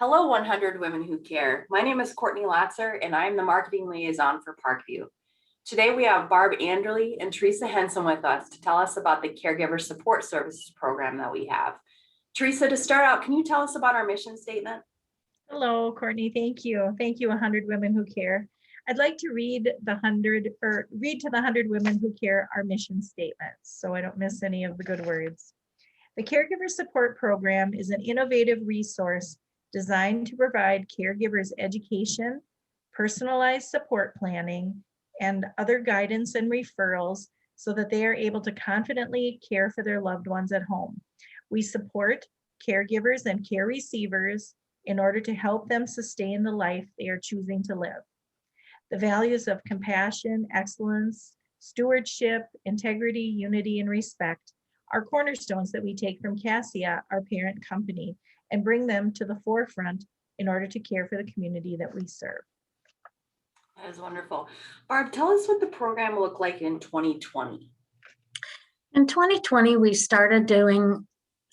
Hello, 100 Women Who Care. My name is Courtney Latzer, and I'm the marketing liaison for Parkview. Today, we have barb.anderly and theresa.henson with us to tell us about the Caregiver Support Services program that we have. Theresa, to start out, can you tell us about our mission statement? Hello, Courtney. Thank you. Thank you, 100 Women Who Care. I'd like to read to the 100 Women Who Care our mission statement, so I don't miss any of the good words. The Caregiver Support Program is an innovative resource designed to provide caregivers education, personalized support planning, and other guidance and referrals so that they are able to confidently care for their loved ones at home. We support caregivers and care receivers in order to help them sustain the life they are choosing to live. The values of compassion, excellence, stewardship, integrity, unity, and respect are cornerstones that we take from Cassia, our parent company, and bring them to the forefront in order to care for the community that we serve. That is wonderful. Barb, tell us what the program looked like in 2020. In 2020, we started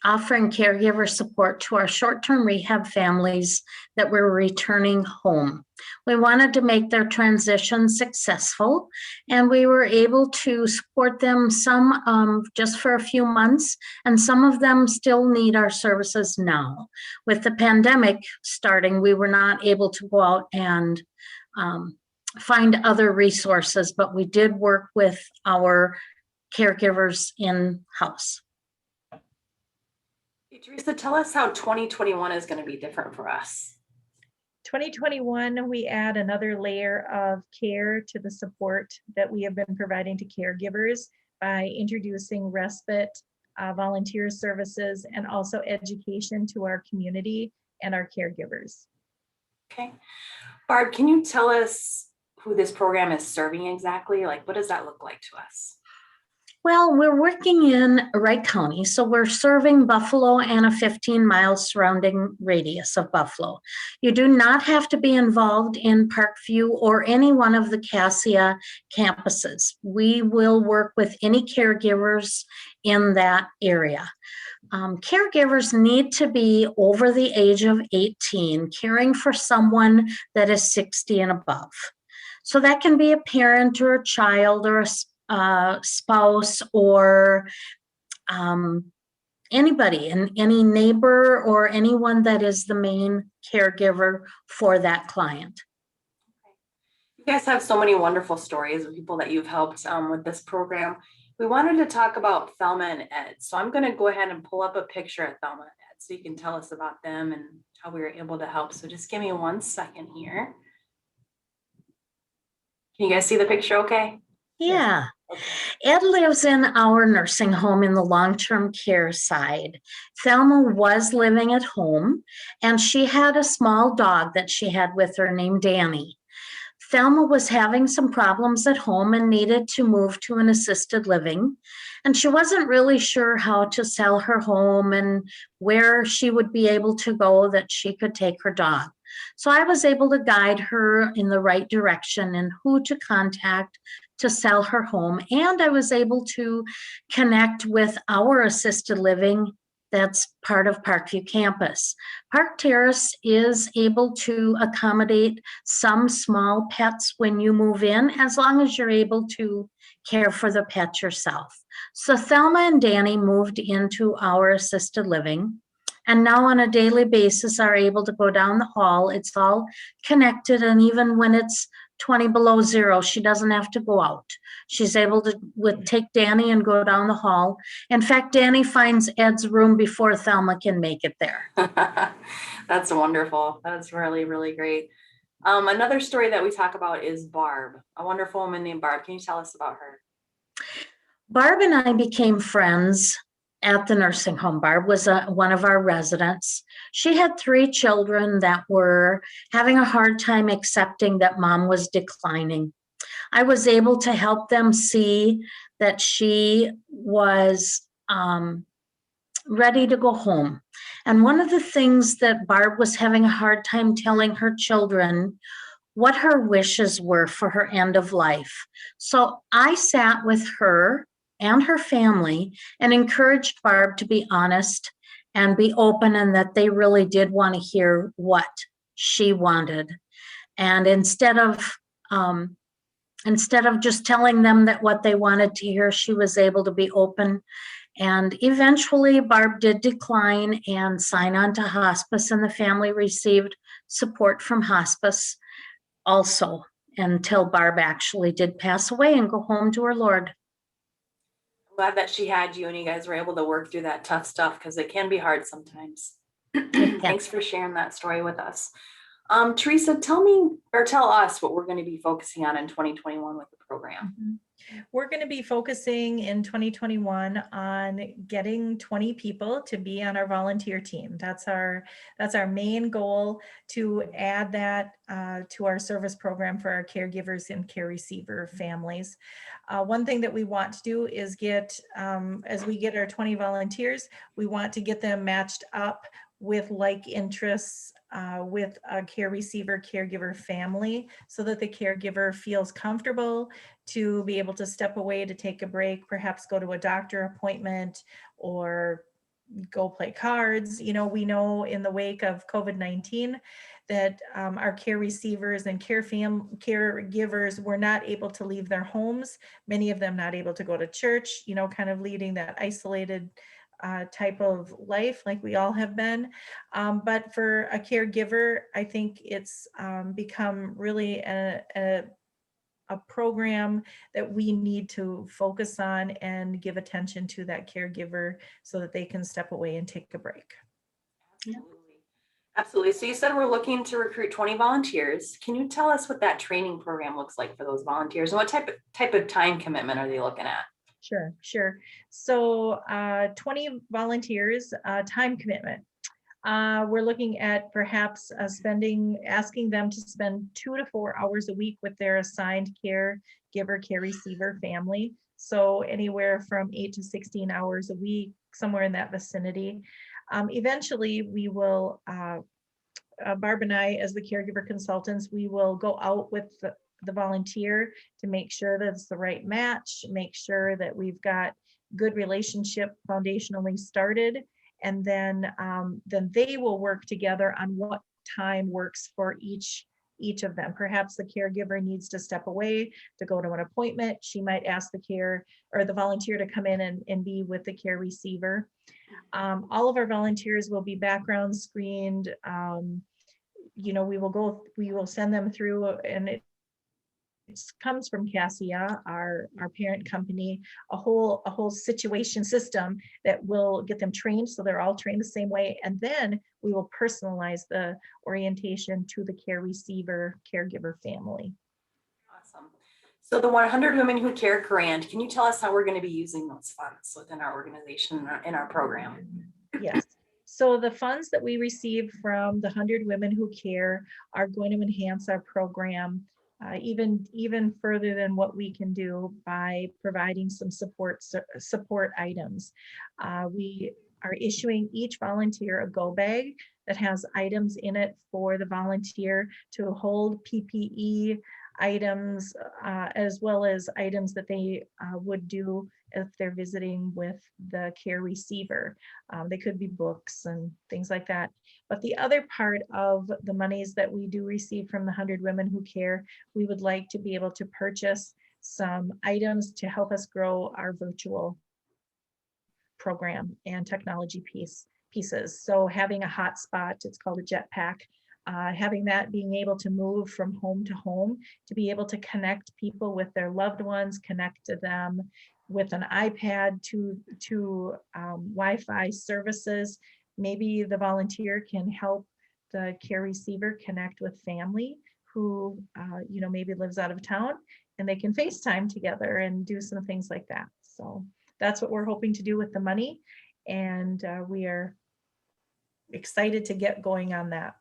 offering caregiver support to our short-term rehab families that were returning home. We wanted to make their transition successful, and we were able to support them, some just for a few months, and some of them still need our services now. With the pandemic starting, we were not able to go out and find other resources, but we did work with our caregivers in-house. Hey, Theresa, tell us how 2021 is going to be different for us. 2021, we add another layer of care to the support that we have been providing to caregivers by introducing respite, volunteer services, and also education to our community and our caregivers. Okay. Barb, can you tell us who this program is serving exactly? Like, what does that look like to us? Well, we're working in Wright County, so we're serving Buffalo and a 15-mile surrounding radius of Buffalo. You do not have to be involved in Parkview or any one of the Cassia campuses. We will work with any caregivers in that area. Caregivers need to be over the age of 18, caring for someone that is 60 and above. So that can be a parent or a child or a spouse or anybody, and any neighbor or anyone that is the main caregiver for that client. You guys have so many wonderful stories of people that you've helped with this program. We wanted to talk about Thelma and Ed. So I'm going to go ahead and pull up a picture of Thelma and Ed so you can tell us about them and how we were able to help. So just give me 1 second here. Can you guys see the picture okay? Yeah. Ed lives in our nursing home in the long-term care side. Thelma was living at home, and she had a small dog that she had with her named Danny. Thelma was having some problems at home and needed to move to an assisted living, and she wasn't really sure how to sell her home and where she would be able to go that she could take her dog. So I was able to guide her in the right direction and who to contact to sell her home. And I was able to connect with our assisted living that's part of Parkview campus. Park Terrace is able to accommodate some small pets when you move in, as long as you're able to care for the pet yourself. So Thelma and Danny moved into our assisted living, and now on a daily basis are able to go down the hall. It's all connected, and even when it's 20 below zero, she doesn't have to go out. She's able to take Danny and go down the hall. In fact, Danny finds Ed's room before Thelma can make it there. That's wonderful. That's really, really great. Another story that we talk about is Barb, a wonderful woman named Barb. Can you tell us about her? Barb and I became friends at the nursing home. Barb was one of our residents. She had 3 children that were having a hard time accepting that mom was declining. I was able to help them see that she was ready to go home. And one of the things that Barb was having a hard time telling her children what her wishes were for her end of life. So I sat with her and her family and encouraged Barb to be honest and be open, and that they really did want to hear what she wanted. And instead of just telling them that what they wanted to hear, she was able to be open. And eventually Barb did decline and sign on to hospice, and the family received support from hospice also until Barb actually did pass away and go home to her Lord. Glad that she had you and you guys were able to work through that tough stuff, because it can be hard sometimes. Thanks for sharing that story with us. Teresa, tell us what we're going to be focusing on in 2021 with the program. We're going to be focusing in 2021 on getting 20 people to be on our volunteer team. That's our main goal, to add that to our service program for our caregivers and care receiver families. One thing that we want to do is get, as we get our 20 volunteers, we want to get them matched up with like interests with a care receiver caregiver family, so that the caregiver feels comfortable to be able to step away to take a break, perhaps go to a doctor appointment or go play cards. You know, we know in the wake of COVID-19 that our care receivers and caregivers were not able to leave their homes, many of them not able to go to church, you know, kind of leading that isolated type of life like we all have been. But for a caregiver, I think it's become really a program that we need to focus on and give attention to that caregiver so that they can step away and take a break. Absolutely. Absolutely. So you said we're looking to recruit 20 volunteers. Can you tell us what that training program looks like for those volunteers, and what type of time commitment are they looking at? Sure. So 20 volunteers, time commitment. We're looking at perhaps asking them to spend 2 to 4 hours a week with their assigned caregiver, care receiver family. So anywhere from 8 to 16 hours a week, somewhere in that vicinity. Eventually, we will, Barb and I, as the caregiver consultants, we will go out with the volunteer to make sure that it's the right match, make sure that we've got good relationship foundationally started. And then they will work together on what time works for each of them. Perhaps the caregiver needs to step away to go to an appointment. She might ask the volunteer to come in and be with the care receiver. All of our volunteers will be background screened. You know, we will send them through, and it comes from Cassia, our parent company, a whole situation system that will get them trained, so they're all trained the same way. And then we will personalize the orientation to the care receiver caregiver family. Awesome. So the 100 Women Who Care grant, can you tell us how we're going to be using those funds within our organization in our program? Yes. So the funds that we receive from the 100 Women Who Care are going to enhance our program even further than what we can do by providing some support items. We are issuing each volunteer a go bag that has items in it for the volunteer to hold PPE items, as well as items that they would do if they're visiting with the care receiver. They could be books and things like that. But the other part of the monies that we do receive from the 100 Women Who Care, we would like to be able to purchase some items to help us grow our virtual program and technology pieces. So having a hotspot, it's called a jetpack, having that, being able to move from home to home, to be able to connect people with their loved ones, connect to them with an iPad to Wi-Fi services. Maybe the volunteer can help the care receiver connect with family who maybe lives out of town, and they can FaceTime together and do some things like that. So that's what we're hoping to do with the money, and we are excited to get going on that.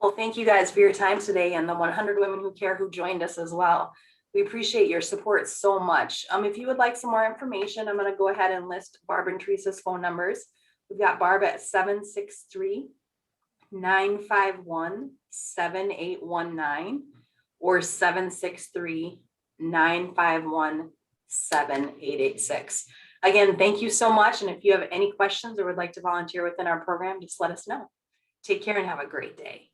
Well, thank you guys for your time today, and the 100 Women Who Care who joined us as well. We appreciate your support so much. If you would like some more information, I'm going to go ahead and list Barb and Teresa's phone numbers. We've got Barb at 763-951-7819 or 763-951-7886. Again, thank you so much. And if you have any questions or would like to volunteer within our program, just let us know. Take care and have a great day.